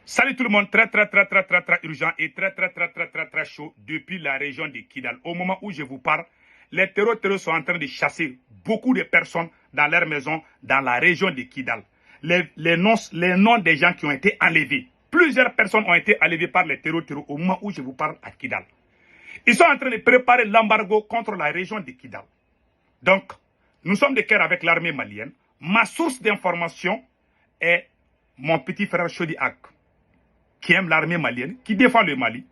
Salut tout le monde, très urgent et très chaud depuis la région de Kidal. Au moment où je vous parle, les terroristes sont en train de chasser beaucoup de personnes dans leur maison dans la région de Kidal. Les noms des gens qui ont été enlevés. Plusieurs personnes ont été enlevées par les terroristes au moment où je vous parle à Kidal. Ils sont en train de préparer l'embargo contre la région de Kidal. Donc, nous sommes de cœur avec l'armée malienne. Ma source d'information est mon petit frère Chodi Ak, qui aime l'armée malienne, qui défend le Mali.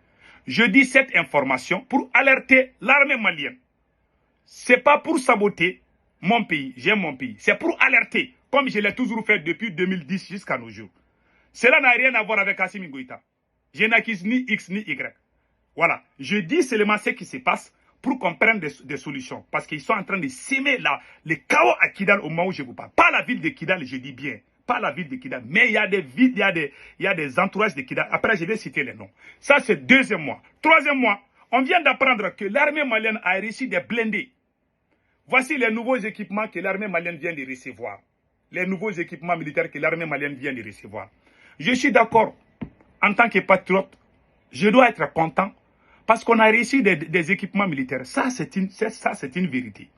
Je dis cette information pour alerter l'armée malienne. Ce n'est pas pour saboter mon pays, j'aime mon pays. C'est pour alerter, comme je l'ai toujours fait depuis 2010 jusqu'à nos jours. Cela n'a rien à voir avec Assimi Goïta. Je n'accuse ni X ni Y. Voilà, je dis seulement ce qui se passe pour qu'on prenne des solutions. Parce qu'ils sont en train de s'aimer le chaos à Kidal au moment où je vous parle. Pas la ville de Kidal, je dis bien. Pas la ville de Kidal, mais il y a des villes, il y a des entourages de Kidal. Après, je vais citer les noms. Ça, c'est deuxième mois. Troisième mois, on vient d'apprendre que l'armée malienne a reçu des blindés. Voici les nouveaux équipements que l'armée malienne vient de recevoir. Les nouveaux équipements militaires que l'armée malienne vient de recevoir. Je suis d'accord. En tant que patriote, je dois être content parce qu'on a reçu des équipements militaires. Ça, c'est une vérité.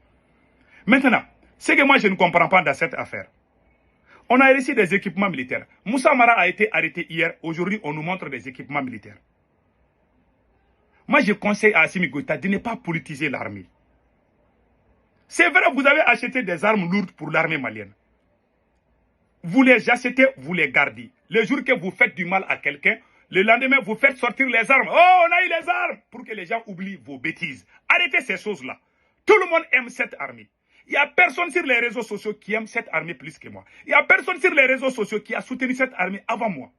Maintenant, ce que moi, je ne comprends pas dans cette affaire. On a reçu des équipements militaires. Moussa Mara a été arrêté hier. Aujourd'hui, on nous montre des équipements militaires. Moi, je conseille à Assimi Goïta de ne pas politiser l'armée. C'est vrai, vous avez acheté des armes lourdes pour l'armée malienne. Vous les achetez, vous les gardez. Le jour que vous faites du mal à quelqu'un, le lendemain, vous faites sortir les armes. Oh, on a eu les armes! Pour que les gens oublient vos bêtises. Arrêtez ces choses-là. Tout le monde aime cette armée. Il n'y a personne sur les réseaux sociaux qui aime cette armée plus que moi. Il n'y a personne sur les réseaux sociaux qui a soutenu cette armée avant moi.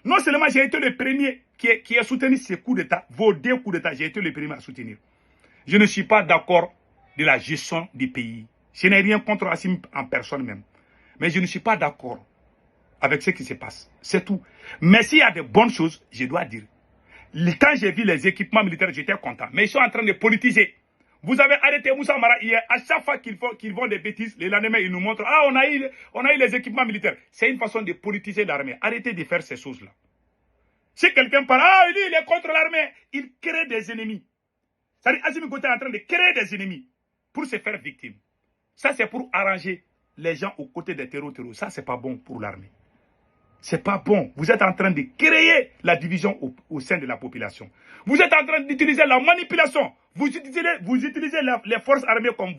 Non seulement j'ai été le premier qui a soutenu ces coups d'État, vos deux coups d'État, j'ai été le premier à soutenir. Je ne suis pas d'accord de la gestion du pays. Je n'ai rien contre Assimi en personne même. Mais je ne suis pas d'accord avec ce qui se passe. C'est tout. Mais s'il y a de bonnes choses, je dois dire. Quand j'ai vu les équipements militaires, j'étais content. Mais ils sont en train de politiser. Vous avez arrêté Moussa Mara hier. À chaque fois qu'ils font des bêtises, le lendemain, ils nous montrent « Ah, on a eu les équipements militaires. » C'est une façon de politiser l'armée. Arrêtez de faire ces choses-là. Si quelqu'un parle « Ah, lui, il est contre l'armée. » Il crée des ennemis. C'est-à-dire Assimi Goïta est en train de créer des ennemis pour se faire victime. Ça, c'est pour arranger les gens aux côtés des terroristes. Ça, c'est pas bon pour l'armée. C'est pas bon. Vous êtes en train de créer la division au sein de la population. Vous êtes en train d'utiliser la manipulation. Vous utilisez les forces armées comme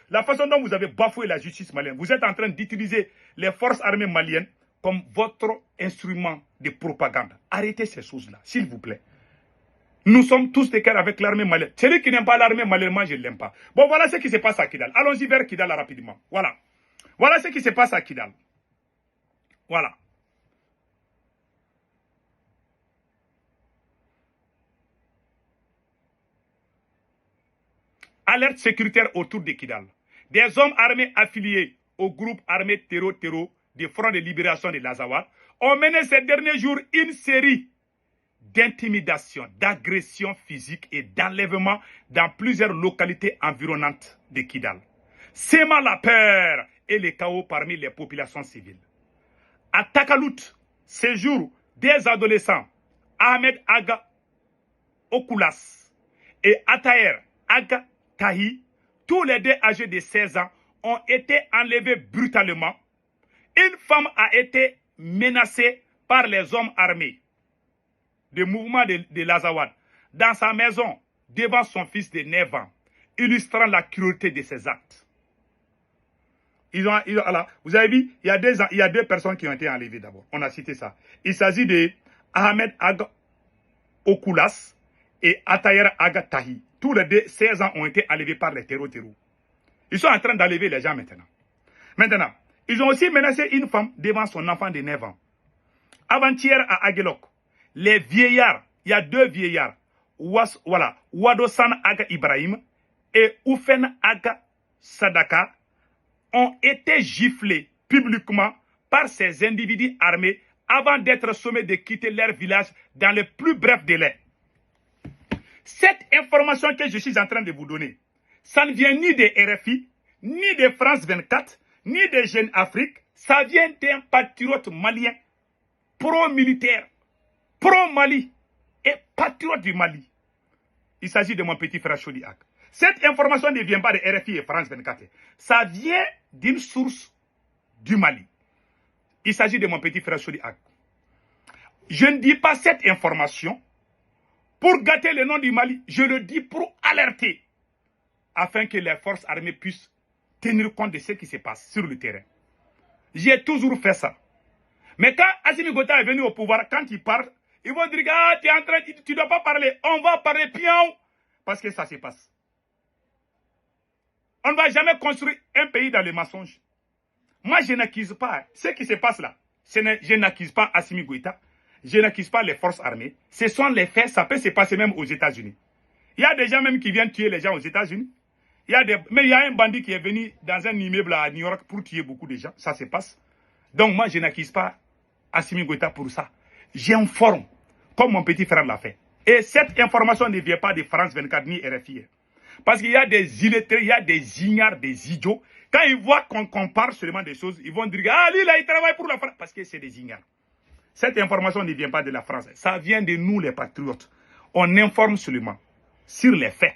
la façon dont vous avez bafoué la justice malienne. Vous êtes en train d'utiliser les forces armées maliennes comme votre instrument de propagande. Arrêtez ces choses-là, s'il vous plaît. Nous sommes tous de cœur avec l'armée malienne. Celui qui n'aime pas l'armée malienne, moi je ne l'aime pas. Bon, voilà ce qui se passe à Kidal. Allons-y vers Kidal rapidement. Voilà. Voilà ce qui se passe à Kidal. Voilà. Alerte sécuritaire autour de Kidal. Des hommes armés affiliés au groupe armé Terro du Front de libération de l'Azawad ont mené ces derniers jours une série d'intimidations, d'agressions physiques et d'enlèvements dans plusieurs localités environnantes de Kidal, sémant la peur et le chaos parmi les populations civiles. À Takalout, ces jours, des adolescents, Ahmed Aga Okulas et Ataher Aga Tahi, tous les deux âgés de 16 ans, ont été enlevés brutalement. Une femme a été menacée par les hommes armés du mouvement de l'Azawad dans sa maison devant son fils de 9 ans, illustrant la cruauté de ses actes. Vous avez vu, il y a deux personnes qui ont été enlevées d'abord. On a cité ça. Il s'agit de Ahmed Aga Okulas et Atayer Aga Tahi. Tous les deux, 16 ans, ont été enlevés par les terroristes. Ils sont en train d'enlever les gens maintenant. Maintenant, ils ont aussi menacé une femme devant son enfant de 9 ans. Avant-hier à Aguelok, les vieillards, il y a deux vieillards, Wadosan Aga Ibrahim et Oufen Aga Sadaka, ont été giflés publiquement par ces individus armés avant d'être sommés de quitter leur village dans les plus brefs délais. Cette information que je suis en train de vous donner, ça ne vient ni de RFI, ni de France 24, ni de Jeune Afrique, ça vient d'un patriote malien pro-militaire, pro-Mali et patriote du Mali. Il s'agit de mon petit frère Chody Ak. Cette information ne vient pas de RFI et France 24. Ça vient d'une source du Mali. Il s'agit de mon petit frère Chody Ak. Je ne dis pas cette information pour gâter le nom du Mali. Je le dis pour alerter, afin que les forces armées puissent tenir compte de ce qui se passe sur le terrain. J'ai toujours fait ça. Mais quand Assimi Goïta est venu au pouvoir, quand il parle, ils vont dire, ah, tu ne dois pas parler, on va parler pion, parce que ça se passe. On ne va jamais construire un pays dans le mensonge. Moi, je n'accuse pas ce qui se passe là. Je n'accuse pas Assimi Goïta, je n'accuse pas les forces armées. Ce sont les faits, ça peut se passer même aux États-Unis. Il y a des gens même qui viennent tuer les gens aux États-Unis. Mais il y a un bandit qui est venu dans un immeuble à New York pour tuer beaucoup de gens. Ça se passe. Donc moi, je n'accuse pas Assimi Goïta pour ça. J'informe, comme mon petit frère l'a fait. Et cette information ne vient pas de France 24 ni RFI. Parce qu'il y a des illettrés, il y a des ignares, des idiots. Quand ils voient qu'on compare seulement des choses, ils vont dire, ah lui là, il travaille pour la France. Parce que c'est des ignares. Cette information ne vient pas de la France. Ça vient de nous les patriotes. On informe seulement sur les faits.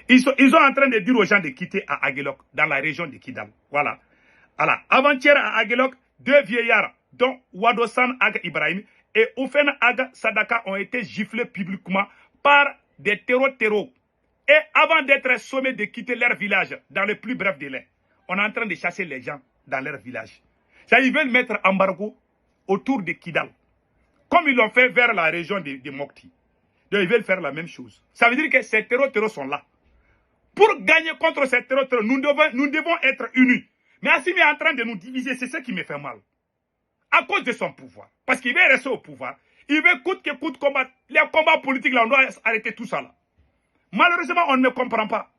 Ils sont en train de dire aux gens de quitter à Aguelok, dans la région de Kidal. Voilà. Alors, avant-hier à Aguelok, 2 vieillards, dont Wadosan Aga Ibrahim et Oufen Aga Sadaka, ont été giflés publiquement par des terreaux. Et avant d'être sommés de quitter leur village, dans le plus bref délai, on est en train de chasser les gens dans leur village. Ça, ils veulent mettre embargo autour de Kidal, comme ils l'ont fait vers la région de Mopti. Donc, ils veulent faire la même chose. Ça veut dire que ces terreaux sont là. Pour gagner contre ces terreaux, nous devons être unis. Mais Assimi est en train de nous diviser, c'est ce qui me fait mal. À cause de son pouvoir. Parce qu'il veut rester au pouvoir. Il veut coûte que coûte combattre. Les combats politiques, là, on doit arrêter tout ça. Là. Malheureusement, on ne comprend pas.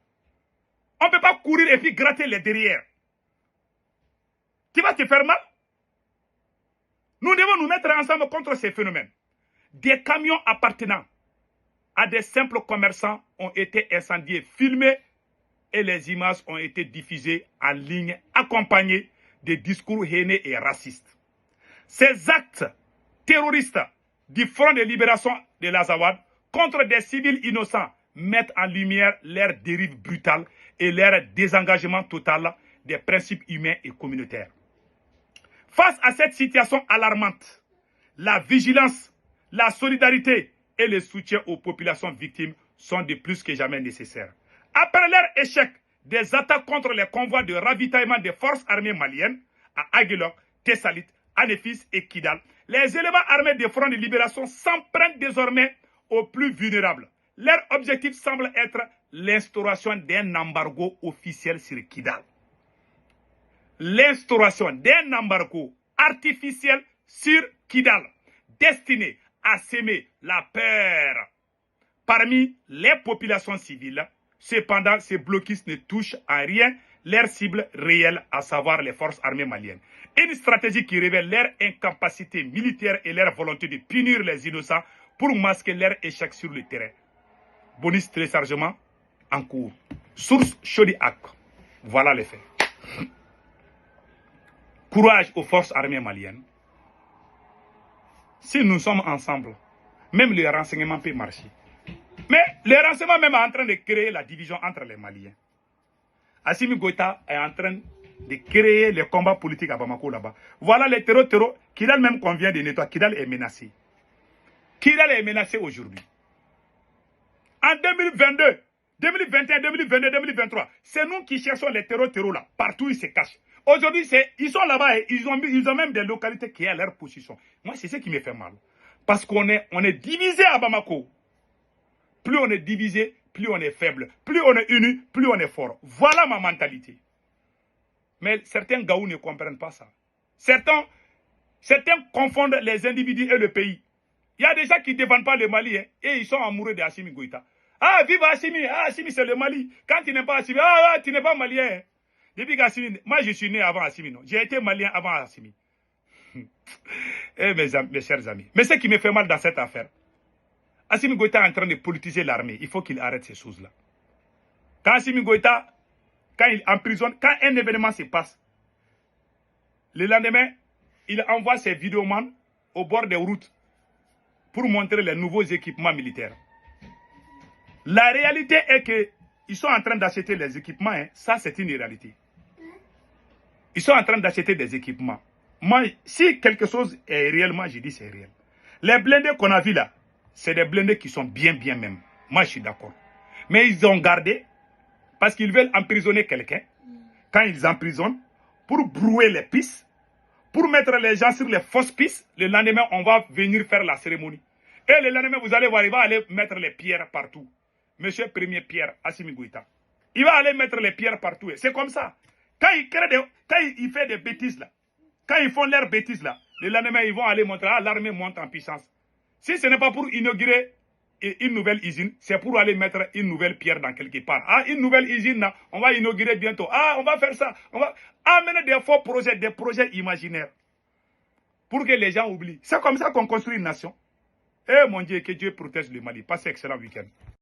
On ne peut pas courir et puis gratter les derrière. Tu vas te faire mal. Nous devons nous mettre ensemble contre ces phénomènes. Des camions appartenant à des simples commerçants ont été incendiés, filmés, et les images ont été diffusées en ligne, accompagnées de discours haineux et racistes. Ces actes terroristes du Front de libération de l'Azawad contre des civils innocents mettent en lumière leur dérive brutale et leur désengagement total des principes humains et communautaires. Face à cette situation alarmante, la vigilance, la solidarité et le soutien aux populations victimes sont de plus que jamais nécessaires. Après leur échec des attaques contre les convois de ravitaillement des forces armées maliennes à Aguelok, Tessalit, Anefis et Kidal, les éléments armés des fronts de libération s'en prennent désormais aux plus vulnérables. Leur objectif semble être l'instauration d'un embargo officiel sur Kidal. L'instauration d'un embargo artificiel sur Kidal, destiné à semer la peur parmi les populations civiles. Cependant, ces blocus ne touchent à rien leur cible réelle, à savoir les forces armées maliennes. Une stratégie qui révèle leur incapacité militaire et leur volonté de punir les innocents pour masquer leur échec sur le terrain. Bonus téléchargement en cours. Source Chody Ak. Voilà les faits. Courage aux forces armées maliennes. Si nous sommes ensemble, même le renseignement peut marcher. Mais le renseignement même est en train de créer la division entre les Maliens. Assimi Goïta est en train de créer les combats politiques à Bamako là-bas. Voilà les terreaux. Kidal même qu'on vient de nettoyer. Kidal est menacé. Kidal est menacé aujourd'hui. En 2022, 2021, 2022, 2023, c'est nous qui cherchons les terreaux là. Partout ils se cachent. Aujourd'hui, ils sont là-bas et ils ont même des localités qui sont à leur position. Moi, c'est ce qui me fait mal. Parce qu'on est divisé à Bamako. Plus on est divisé, plus on est faible. Plus on est uni, plus on est fort. Voilà ma mentalité. Mais certains Gaou ne comprennent pas ça. Certains confondent les individus et le pays. Il y a des gens qui ne défendent pas le Mali et ils sont amoureux de Assimi Goïta. Ah, vive Assimi! Ah, Assimi, c'est le Mali. Quand tu n'es pas Assimi, tu n'es pas malien. Depuis qu'Assimi, moi je suis né avant Assimi, non. J'ai été malien avant Assimi. Mes chers amis. Mais ce qui me fait mal dans cette affaire, Assimi Goïta est en train de politiser l'armée. Il faut qu'il arrête ces choses-là. Quand Assimi Goïta, quand il emprisonne, quand un événement se passe, le lendemain, il envoie ses vidéomans au bord des routes pour montrer les nouveaux équipements militaires. La réalité est qu'ils sont en train d'acheter les équipements. Hein. Ça, c'est une réalité. Ils sont en train d'acheter des équipements. Moi, si quelque chose est réel, moi, je dis c'est réel. Les blindés qu'on a vus là, c'est des blindés qui sont bien même. Moi, je suis d'accord. Mais ils ont gardé parce qu'ils veulent emprisonner quelqu'un. Quand ils emprisonnent, pour brouiller les pistes, pour mettre les gens sur les fausses pistes, le lendemain, on va venir faire la cérémonie. Et le lendemain, vous allez voir, il va aller mettre les pierres partout. Monsieur Premier Pierre Assimi Goïta. Il va aller mettre les pierres partout. C'est comme ça. Quand il fait des bêtises là, quand ils font leurs bêtises là, le lendemain, ils vont aller montrer, ah, l'armée monte en puissance. Si ce n'est pas pour inaugurer une nouvelle usine, c'est pour aller mettre une nouvelle pierre dans quelque part. Ah, une nouvelle usine, là, on va inaugurer bientôt. Ah, on va faire ça. On va amener des faux projets, des projets imaginaires. Pour que les gens oublient. C'est comme ça qu'on construit une nation. Eh mon Dieu, que Dieu protège le Mali. Passez un excellent week-end.